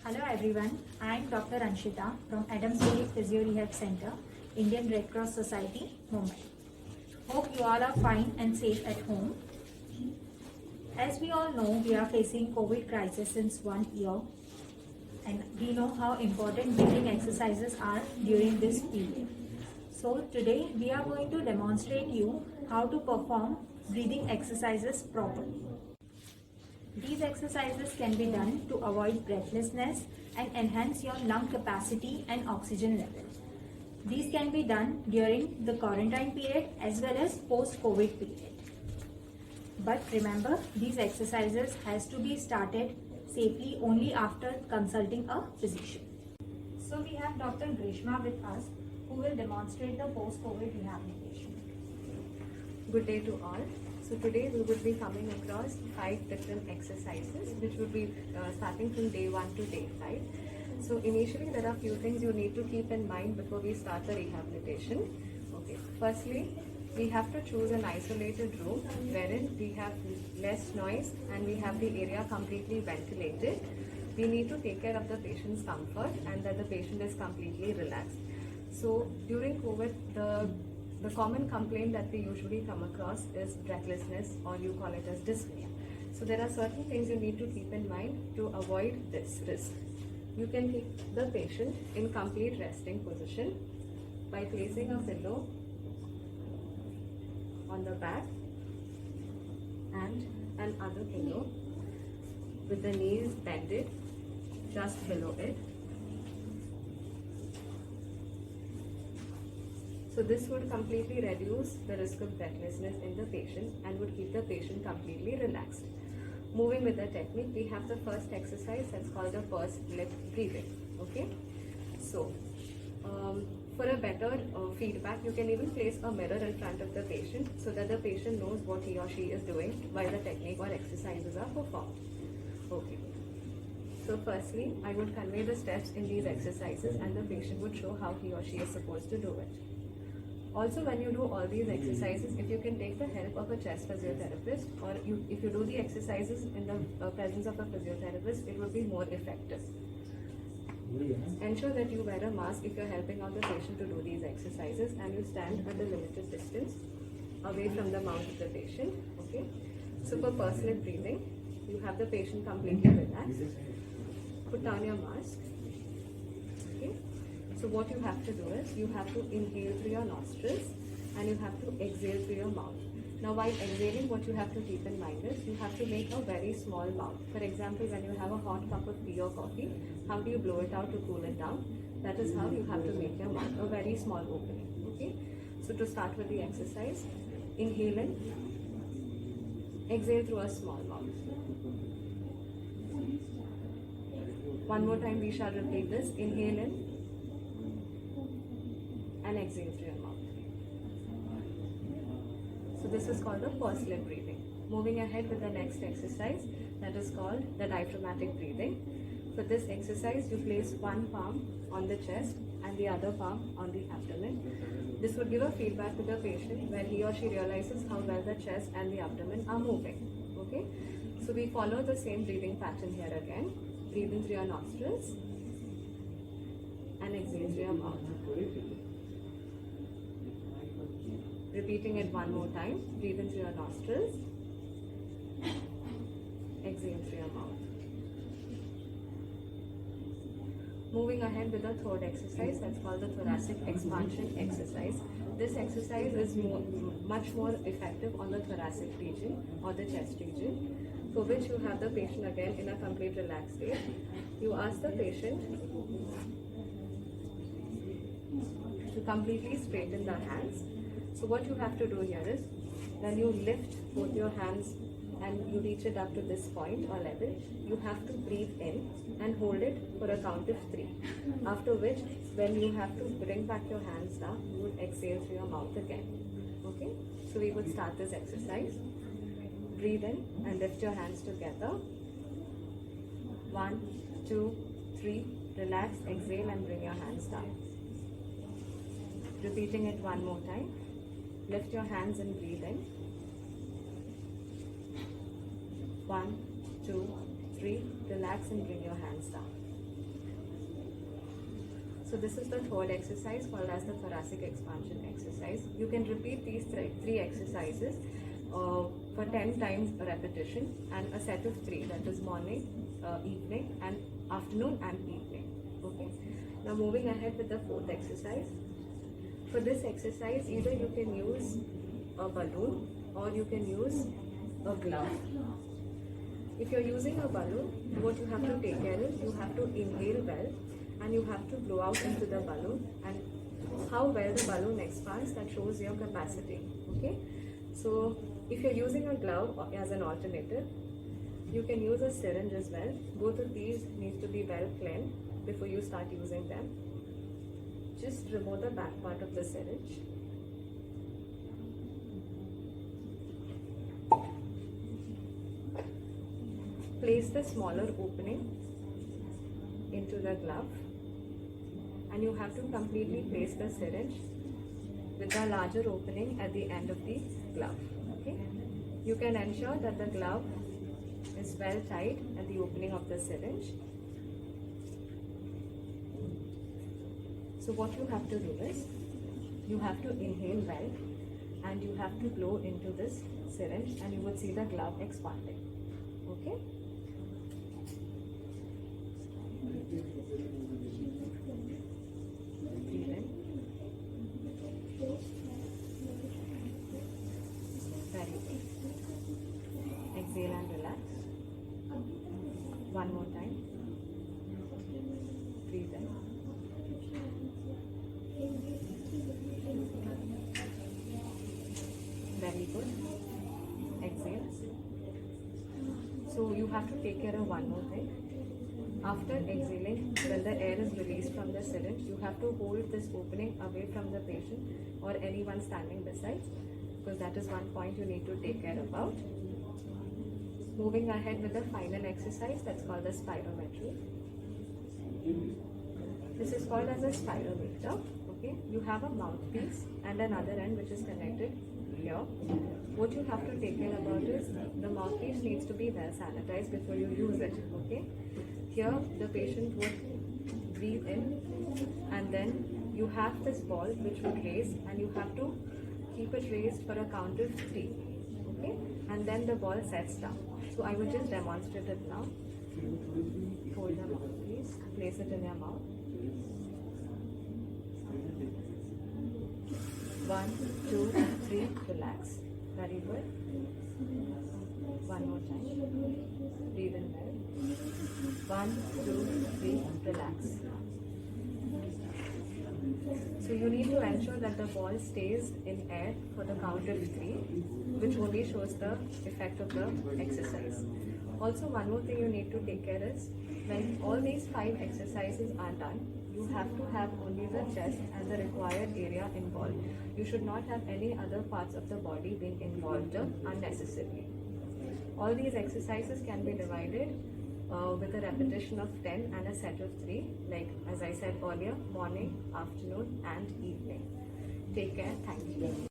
Hello everyone, I am Dr. Anshita from Adamsbury Physio Rehab Center, Indian Red Cross Society, Mumbai. Hope you all are fine and safe at home. As we all know, we are facing COVID crisis since 1 year and we know how important breathing exercises are during this period. So today we are going to demonstrate you how to perform breathing exercises properly. These exercises can be done to avoid breathlessness and enhance your lung capacity and oxygen level. These can be done during the quarantine period as well as post-COVID period. But remember, these exercises has to be started safely only after consulting a physician. So we have Dr. Grishma with us who will demonstrate the post-COVID rehabilitation. Good day to all. So today we would be coming across 5 different exercises which would be starting from day 1 to day 5. So initially there are few things you need to keep in mind before we start the rehabilitation. Okay. Firstly, we have to choose an isolated room wherein we have less noise and we have the area completely ventilated. We need to take care of the patient's comfort and that the patient is completely relaxed. So during COVID, the common complaint that we usually come across is breathlessness, or you call it as dyspnea. So there are certain things you need to keep in mind to avoid this risk. You can keep the patient in complete resting position by placing a pillow on the back and another pillow with the knees bended just below it. So this would completely reduce the risk of breathlessness in the patient and would keep the patient completely relaxed. Moving with the technique, we have the first exercise that's called the pursed lip breathing. Okay, so for a better feedback, you can even place a mirror in front of the patient so that the patient knows what he or she is doing while the technique or exercises are performed. Okay. So firstly, I would convey the steps in these exercises and the patient would show how he or she is supposed to do it. Also, when you do all these exercises, if you can take the help of a chest physiotherapist or if you do the exercises in the presence of a physiotherapist, it would be more effective. Ensure that you wear a mask if you're helping out the patient to do these exercises and you stand at a limited distance away from the mouth of the patient. Okay. So for pursed lip breathing, you have the patient completely relaxed. Put down your mask. Okay. So what you have to do is you have to inhale through your nostrils and you have to exhale through your mouth. Now while exhaling, what you have to keep in mind is you have to make a very small mouth. For example, when you have a hot cup of tea or coffee, how do you blow it out to cool it down? That is how you have to make your mouth, a very small opening. Okay. So to start with the exercise, inhale in, exhale through a small mouth. One more time we shall repeat this. Inhale in and exhale through your mouth. So this is called the pursed lip breathing. Moving ahead with the next exercise, that is called the diaphragmatic breathing. For this exercise, you place one palm on the chest and the other palm on the abdomen. This would give a feedback to the patient where he or she realizes how well the chest and the abdomen are moving. Okay, so we follow the same breathing pattern here again. Breathe in through your nostrils and exhale through your mouth. Repeating it one more time. Breathe in through your nostrils. Exhale through your mouth. Moving ahead with the third exercise, that's called the thoracic expansion exercise. This exercise is much more effective on the thoracic region or the chest region, for which you have the patient again in a complete relaxed state. You ask the patient to completely straighten their hands. So what you have to do here is, when you lift both your hands and you reach it up to this point or level, you have to breathe in and hold it for a count of 3. After which, when you have to bring back your hands down, you would exhale through your mouth again. Okay? So we would start this exercise. Breathe in and lift your hands together. 1, 2, 3. Relax, exhale and bring your hands down. Repeating it one more time. Lift your hands and breathe in. 1, 2, 3. Relax and bring your hands down. So this is the third exercise called as the thoracic expansion exercise. You can repeat these three exercises for 10 times a repetition and a set of 3, that is morning, evening and afternoon and evening. Okay. Now moving ahead with the fourth exercise. For this exercise, either you can use a balloon or you can use a glove. If you're using a balloon, what you have to take care is you have to inhale well and you have to blow out into the balloon, and how well the balloon expands, that shows your capacity. Okay. So if you're using a glove as an alternative, you can use a syringe as well. Both of these need to be well cleaned before you start using them. Just remove the back part of the syringe. Place the smaller opening into the glove, and you have to completely place the syringe with the larger opening at the end of the glove. Okay? You can ensure that the glove is well tied at the opening of the syringe. So what you have to do is, you have to inhale well and you have to blow into this syringe, and you would see the glove expanding. Okay? Breathe in. Very good. Exhale and relax. One more time. Breathe in. Very good. Exhale. So you have to take care of one more thing. After exhaling, when the air is released from the syringe, you have to hold this opening away from the patient or anyone standing beside, because that is one point you need to take care about. Moving ahead with the final exercise, that's called the spirometry. This is called as a spirometer. Okay, you have a mouthpiece and another end which is connected here. What you have to take care about is the mouthpiece needs to be well sanitized before you use it. Okay. Here the patient would breathe in, and then you have this ball which would raise, and you have to keep it raised for a count of 3. Okay, and then the ball sets down. So I would just demonstrate it now. Hold the mouthpiece, place it in your mouth. 1, 2, 3, relax. Very good. One more time. Breathe in well. 1, 2, 3, relax. So you need to ensure that the ball stays in air for the count of 3, which only shows the effect of the exercise. Also, one more thing you need to take care is, when all these 5 exercises are done, you have to have only the chest and the required area involved. You should not have any other parts of the body being involved unnecessarily. All these exercises can be divided with a repetition of 10 and a set of 3, like as I said earlier, morning, afternoon and evening. Take care. Thank you.